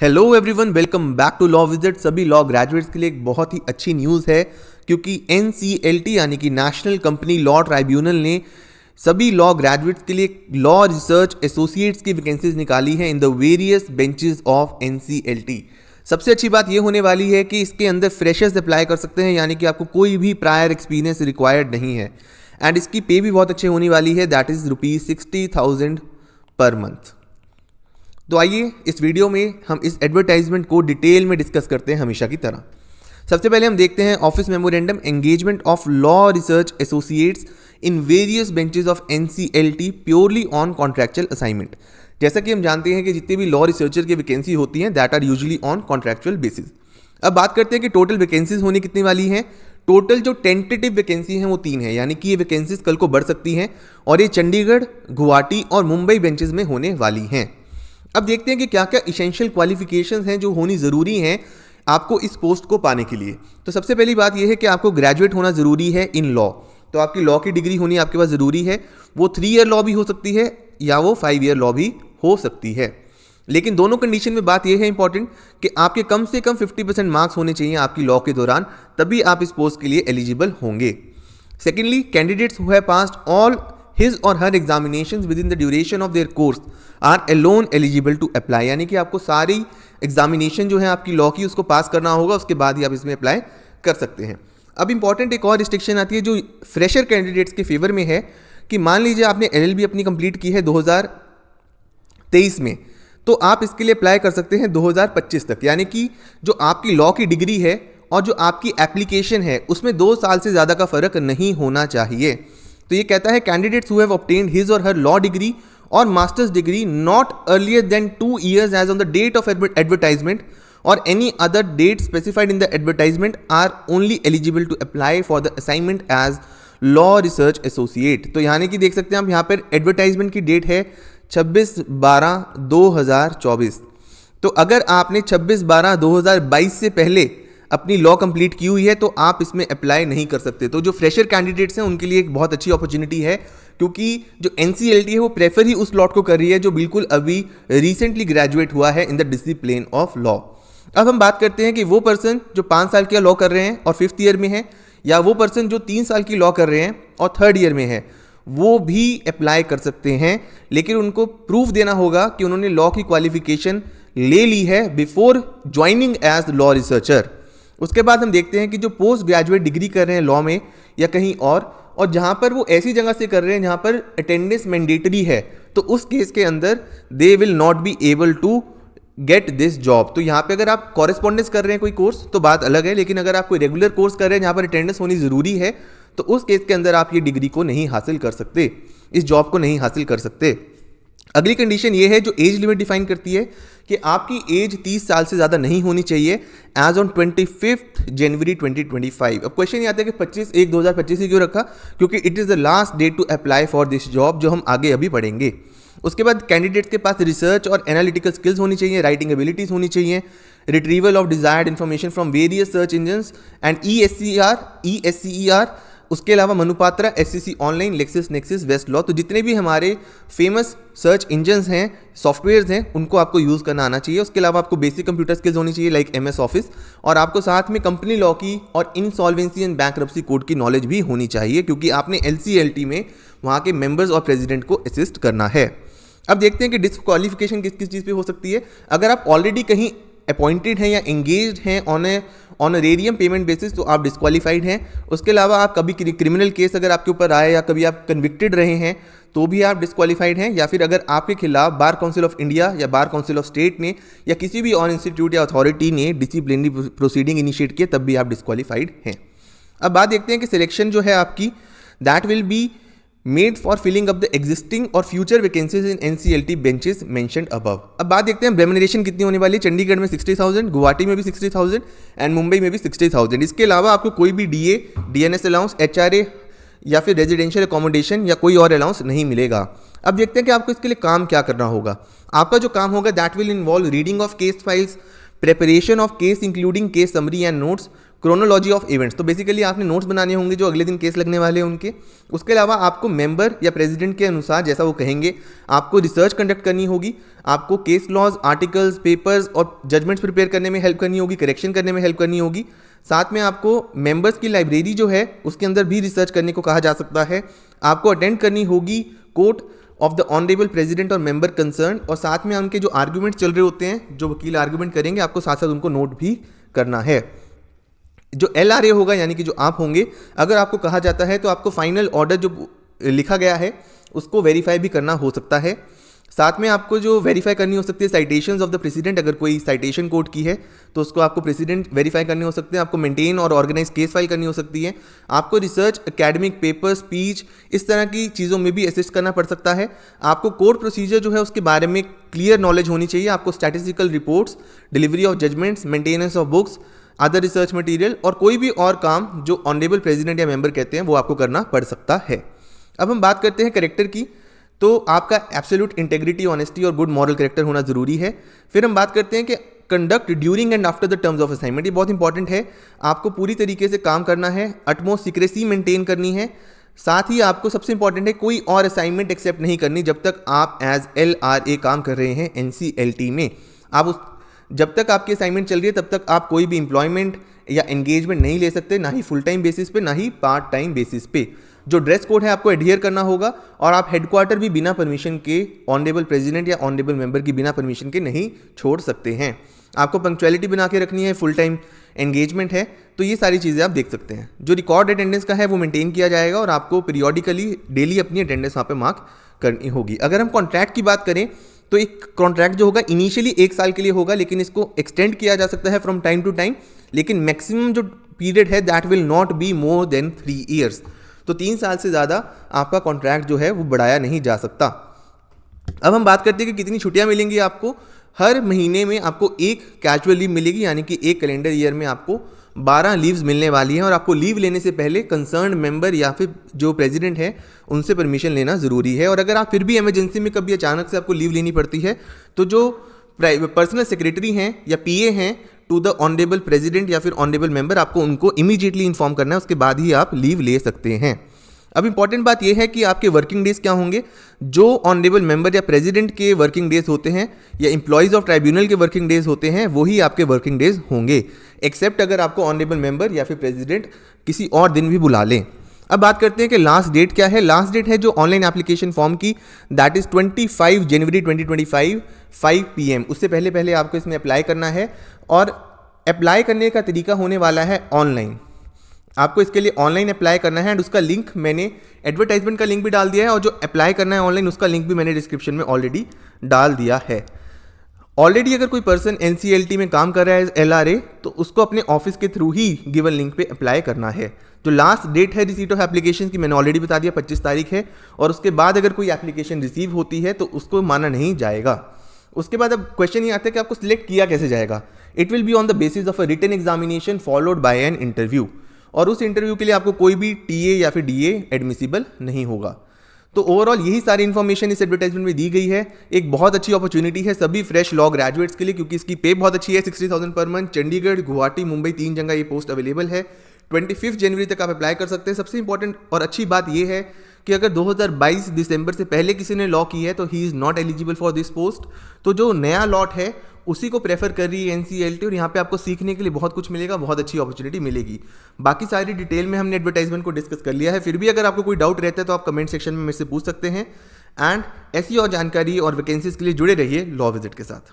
Hello everyone, welcome back to law visit. सभी law graduates के लिए एक बहुत ही अच्छी न्यूज़ है क्योंकि NCLT यानी कि नेशनल कंपनी लॉ ट्राइब्यूनल ने सभी लॉ ग्रेजुएट्स के लिए लॉ रिसर्च एसोसिएट्स की वैकेंसीज निकाली हैं in the various benches of NCLT। सबसे अच्छी बात यह होने वाली है कि इसके अंदर फ्रेशर्स अप्लाई कर सकते हैं, यानी कि आपको कोई भी प्रायर एक्सपीरियंस रिक्वायर्ड नहीं है। एंड इसकी पे भी बहुत अच्छी होने वाली है, दैट इज़ ₹60,000 पर मंथ। तो आइए इस वीडियो में हम इस एडवर्टाइजमेंट को डिटेल में डिस्कस करते हैं हमेशा की तरह। सबसे पहले हम देखते हैं office memorandum engagement of law research associates in various benches of NCLT purely on contractual assignment. जैसा कि हम जानते हैं कि जितनी भी लॉ रिसर्चर की वैकेंसी होती हैं that are usually on contractual basis. अब बात करते हैं कि टोटल वैकेंसीज होने कितनी वाली हैं। टोटल जो टेंटेटिव वैकेंसी हैं वो 3 है, यानी कि ये वैकेंसीज कल को बढ़ सकती हैं और ये चंडीगढ़, गुवाहाटी और मुंबई बेंचेस में होने वाली हैं। अब देखते हैं कि क्या क्या इसेंशियल क्वालिफिकेशंस हैं जो होनी ज़रूरी हैं आपको इस पोस्ट को पाने के लिए। तो सबसे पहली बात यह है कि आपको ग्रेजुएट होना ज़रूरी है इन लॉ। तो आपकी लॉ की डिग्री होनी आपके पास ज़रूरी है। वो 3 ईयर लॉ भी हो सकती है या वो 5 ईयर लॉ भी हो सकती है, लेकिन दोनों कंडीशन में बात यह है इंपॉर्टेंट कि आपके कम से कम 50% मार्क्स होने चाहिए आपकी लॉ के दौरान, तभी आप इस पोस्ट के लिए एलिजिबल होंगे। Secondly, candidates who have passed all his or her examinations within the duration of their course are alone eligible to apply, यानी कि आपको सारी एग्जामिनेशन जो है आपकी लॉ की उसको पास करना होगा, उसके बाद ही आप इसमें अप्लाई कर सकते हैं। अब इंपॉर्टेंट एक और रिस्ट्रिक्शन आती है जो फ्रेशर कैंडिडेट्स के फेवर में है कि मान लीजिए आपने LLB अपनी कंप्लीट की है 2023 में, तो आप इसके लिए अप्लाई कर सकते हैं 2025 तक, यानी कि जो आपकी लॉ की डिग्री है और जो आपकी एप्लीकेशन है उसमें 2 साल से ज़्यादा का फर्क नहीं होना चाहिए। तो ये कहता है candidates who have obtained his और हर लॉ डिग्री और master's degree not earlier than 2 years as on the date of advertisement और any other date specified in the advertisement are only eligible to apply for the assignment as law research associate. तो यानी कि देख सकते हैं आप यहाँ पर एडवर्टाइजमेंट की डेट है 26/12/2024। तो अगर आपने 26/12/2022 से पहले अपनी लॉ कंप्लीट की हुई है तो आप इसमें अप्लाई नहीं कर सकते। तो जो फ्रेशर कैंडिडेट्स हैं उनके लिए एक बहुत अच्छी अपॉर्चुनिटी है, क्योंकि जो NCLT है वो प्रेफर ही उस लॉट को कर रही है जो बिल्कुल अभी रिसेंटली ग्रेजुएट हुआ है in the discipline of law. अब हम बात करते हैं कि वो पर्सन जो 5 साल की लॉ कर रहे हैं और 5th ईयर में है, या वो पर्सन जो 3 साल की लॉ कर रहे हैं और 3rd ईयर में है, वो भी अप्लाई कर सकते हैं, लेकिन उनको प्रूफ देना होगा कि उन्होंने लॉ की क्वालिफिकेशन ले ली है before joining as law researcher. उसके बाद हम देखते हैं कि जो पोस्ट ग्रेजुएट डिग्री कर रहे हैं लॉ में या कहीं और जहां पर वो ऐसी जगह से कर रहे हैं जहां पर अटेंडेंस मैंडेटरी है, तो उस केस के अंदर they will not be able to get this job. तो यहाँ पे अगर आप कॉरेस्पॉन्डेंस कर रहे हैं कोई कोर्स तो बात अलग है, लेकिन अगर आप कोई रेगुलर कोर्स कर रहे हैं जहां पर अटेंडेंस होनी जरूरी है तो उस केस के अंदर आप ये डिग्री को नहीं हासिल कर सकते, इस जॉब को नहीं हासिल कर सकते। अगली कंडीशन ये है जो एज लिमिट डिफाइन करती है कि आपकी एज 30 साल से ज़्यादा नहीं होनी चाहिए एज ऑन 25 जनवरी 2025। अब क्वेश्चन ये आता है कि 25/1/2025 ही क्यों रखा, क्योंकि it is the last date to apply for this job, जो हम आगे अभी पढ़ेंगे। उसके बाद कैंडिडेट्स के पास रिसर्च और एनालिटिकल स्किल्स होनी चाहिए, राइटिंग एबिलिटीज़ होनी चाहिए, retrieval of desired information from various search engines and ESCER। उसके अलावा Manupatra, SCC online, Lexis, Nexis, Westlaw. तो जितने भी हमारे फेमस सर्च इंजन्स हैं, सॉफ्टवेयर्स हैं, उनको आपको यूज़ करना आना चाहिए। उसके अलावा आपको बेसिक कंप्यूटर स्किल्स होनी चाहिए लाइक MS ऑफिस, और आपको साथ में कंपनी लॉ की और इंसॉल्वेंसी एंड बैंक्रप्सी कोड की नॉलेज भी होनी चाहिए, क्योंकि आपने LCLT में वहाँ के मेंबर्स और प्रेसिडेंट को असिस्ट करना है। अब देखते हैं कि डिस्क्वालिफिकेशन किस किस चीज़ पे हो सकती है। अगर आप ऑलरेडी कहीं अपॉइंटेड हैं या एंगेज्ड हैं ऑनरेरियम पेमेंट बेसिस तो आप डिस्क्वालीफाइड हैं। उसके अलावा आप कभी क्रिमिनल केस अगर आपके ऊपर आए या कभी आप कन्विक्टेड रहे हैं तो भी आप डिस्क्वालीफाइड हैं, या फिर अगर आपके खिलाफ बार काउंसिल ऑफ इंडिया या बार काउंसिल ऑफ स्टेट ने या किसी भी और इंस्टीट्यूट या अथॉरिटी ने डिसिप्लिनरी प्रोसीडिंग इनिशिएट किया तब भी आप डिस्क्वालीफाइड हैं। अब बात देखते हैं कि सिलेक्शन जो है आपकी that will be made for filling up the existing और future vacancies in NCLT benches mentioned above. अब बात देखते हैं रेम्यूनरेशन कितनी होने वाली है। चंडीगढ़ में 60,000, गुवाहाटी में भी 60,000 एंड मुंबई में भी 60,000। इसके अलावा आपको कोई भी DA, DNS अलाउंस, HRA या फिर रेजिडेंशियल अकोमोडेशन या कोई और अलाउंस नहीं मिलेगा। अब देखते हैं कि आपको इसके लिए काम क्या करना होगा। आपका जो काम होगा that will involve reading of case files, preparation of case including case summary and notes, chronology of events, तो बेसिकली आपने नोट्स बनाने होंगे जो अगले दिन केस लगने वाले हैं उनके। उसके अलावा आपको मेंबर या प्रेसिडेंट के अनुसार जैसा वो कहेंगे आपको रिसर्च कंडक्ट करनी होगी, आपको केस लॉज, आर्टिकल्स, पेपर्स और जजमेंट्स प्रिपेयर करने में हेल्प करनी होगी, करेक्शन करने में हेल्प करनी होगी। साथ में आपको मेंबर्स की लाइब्रेरी जो है उसके अंदर भी रिसर्च करने को कहा जा सकता है। आपको अटेंड करनी होगी court of the honourable president और मेंबर कंसर्न, और साथ में उनके जो आर्ग्यूमेंट चल रहे होते हैं, जो वकील आर्ग्यूमेंट करेंगे, आपको साथ साथ उनको नोट भी करना है। जो LRA होगा यानी कि जो आप होंगे, अगर आपको कहा जाता है तो आपको फाइनल ऑर्डर जो लिखा गया है उसको वेरीफाई भी करना हो सकता है। साथ में आपको जो वेरीफाई करनी हो सकती है साइटेशंस ऑफ द प्रेसिडेंट, अगर कोई साइटेशन कोर्ट की है तो उसको आपको प्रेसिडेंट वेरीफाई करने हो सकते हैं। आपको मेंटेन और ऑर्गेनाइज केस फाइल करनी हो सकती है। आपको रिसर्च, एकेडमिक पेपर, स्पीच, इस तरह की चीज़ों में भी असिस्ट करना पड़ सकता है। आपको कोर्ट प्रोसीजर जो है उसके बारे में क्लियर नॉलेज होनी चाहिए। आपको statistical reports, delivery of judgments, maintenance of books, other research material और कोई भी और काम जो ऑनरेबल प्रेसिडेंट या मेंबर कहते हैं वो आपको करना पड़ सकता है। अब हम बात करते हैं कैरेक्टर की, तो आपका एब्सोल्यूट इंटेग्रिटी, ऑनेस्टी और गुड मॉरल कैरेक्टर होना जरूरी है। फिर हम बात करते हैं कि conduct during and after the terms of assignment, ये बहुत इंपॉर्टेंट है। आपको पूरी तरीके से काम करना है, अटमोस्ट सीक्रेसी मेंटेन करनी है। साथ ही आपको सबसे इंपॉर्टेंट है कोई और असाइनमेंट एक्सेप्ट नहीं करनी जब तक आप एज LRA काम कर रहे हैं NCLT में। जब तक आपकी असाइनमेंट चल रही है तब तक आप कोई भी एम्प्लॉयमेंट या एंगेजमेंट नहीं ले सकते, ना ही फुल टाइम बेसिस पे, ना ही पार्ट टाइम बेसिस पे। जो ड्रेस कोड है आपको एडहियर करना होगा, और आप हेडक्वार्टर भी बिना परमिशन के ऑनरेबल प्रेसिडेंट या ऑनरेबल मेंबर की बिना परमिशन के नहीं छोड़ सकते हैं। आपको पंक्चुअलिटी बना के रखनी है, फुल टाइम एंगेजमेंट है, तो ये सारी चीज़ें आप देख सकते हैं। जो रिकॉर्ड अटेंडेंस का है वो मेंटेन किया जाएगा और आपको पीरियोडिकली डेली अपनी अटेंडेंस वहाँ पे मार्क करनी होगी। अगर हम कॉन्ट्रैक्ट की बात करें तो एक कॉन्ट्रैक्ट जो होगा इनिशियली 1 साल के लिए होगा, लेकिन इसको एक्सटेंड किया जा सकता है फ्रॉम टाइम टू टाइम, लेकिन मैक्सिमम जो पीरियड है that will not be more than 3 years. तो 3 साल से ज़्यादा आपका कॉन्ट्रैक्ट जो है वो बढ़ाया नहीं जा सकता। अब हम बात करते हैं कि कितनी छुट्टियां मिलेंगी आपको। हर महीने में आपको एक कैजुअल लीव मिलेगी, यानी कि एक कैलेंडर ईयर में आपको 12 लीव्स मिलने वाली हैं, और आपको लीव लेने से पहले कंसर्न मेंबर या फिर जो प्रेसिडेंट है उनसे परमिशन लेना ज़रूरी है। और अगर आप फिर भी इमरजेंसी में कभी अचानक से आपको लीव लेनी पड़ती है तो जो पर्सनल सेक्रेटरी हैं या PA हैं टू द ऑनरेबल प्रेसिडेंट या फिर ऑनरेबल मेंबर, आपको उनको इमीडिएटली इन्फॉर्म करना है, उसके बाद ही आप लीव ले सकते हैं। अब इंपॉर्टेंट बात यह है कि आपके वर्किंग डेज क्या होंगे। जो ऑनरेबल मेंबर या प्रेसिडेंट के वर्किंग डेज होते हैं या एम्प्लॉयज़ ऑफ ट्राइब्यूनल के वर्किंग डेज होते हैं वही आपके वर्किंग डेज होंगे, एक्सेप्ट अगर आपको ऑनरेबल मेंबर या फिर प्रेसिडेंट किसी और दिन भी बुला लें। अब बात करते हैं कि लास्ट डेट क्या है। लास्ट डेट है जो ऑनलाइन एप्लीकेशन फॉर्म की, दैट इज़ 25 जनवरी 2025 5 PM। उससे पहले आपको इसमें अप्लाई करना है, और अप्लाई करने का तरीका होने वाला है ऑनलाइन। आपको इसके लिए ऑनलाइन अप्लाई करना है, एंड उसका लिंक मैंने एडवर्टाइजमेंट का लिंक भी डाल दिया है, और जो अप्लाई करना है ऑनलाइन उसका लिंक भी मैंने डिस्क्रिप्शन में ऑलरेडी डाल दिया है। ऑलरेडी अगर कोई पर्सन NCLT में काम कर रहा है LRA तो उसको अपने ऑफिस के थ्रू ही गिवन लिंक पे अप्लाई करना है। जो लास्ट डेट है रिसीट ऑफ एप्लीकेशन की मैंने ऑलरेडी बता दिया, 25 तारीख है, और उसके बाद अगर कोई एप्लीकेशन रिसीव होती है तो उसको माना नहीं जाएगा। उसके बाद अब क्वेश्चन ये आता है कि आपको सिलेक्ट किया कैसे जाएगा। It will be on the basis of a written examination followed by an interview, और उस इंटरव्यू के लिए आपको कोई भी TA या फिर DA एडमिसिबल नहीं होगा। तो ओवरऑल यही सारी इन्फॉर्मेशन इस एडवर्टाइजमेंट में दी गई है। एक बहुत अच्छी अपॉर्चुनिटी है सभी फ्रेश लॉ ग्रेजुएट्स के लिए, क्योंकि इसकी पे बहुत अच्छी है, 60,000 पर मंथ। चंडीगढ़, गुवाहाटी, मुंबई 3 जगह ये पोस्ट अवेलेबल है। 25 जनवरी तक आप अप्लाई कर सकते हैं। सबसे इंपॉर्टेंट और अच्छी बात यह है कि अगर 2022 दिसंबर से पहले किसी ने लॉ की है तो he is not eligible for this post. तो जो नया लॉट है उसी को प्रेफर कर रही है NCLT, और यहाँ पे आपको सीखने के लिए बहुत कुछ मिलेगा, बहुत अच्छी अपॉर्चुनिटी मिलेगी। बाकी सारी डिटेल में हमने एडवर्टाइजमेंट को डिस्कस कर लिया है। फिर भी अगर आपको कोई डाउट रहता है तो आप कमेंट सेक्शन में मेरे से पूछ सकते हैं। एंड ऐसी और जानकारी और वैकेंसीज के लिए जुड़े रहिए लॉ विजिट के साथ।